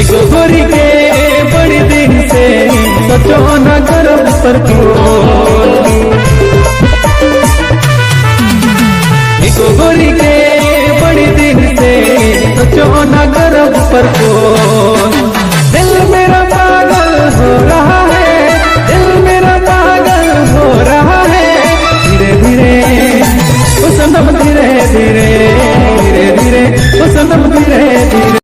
गोरी के बड़ी दिन से सोचो न गर्व पर गोरी के बड़ी दिन से सोचो न गर्व पर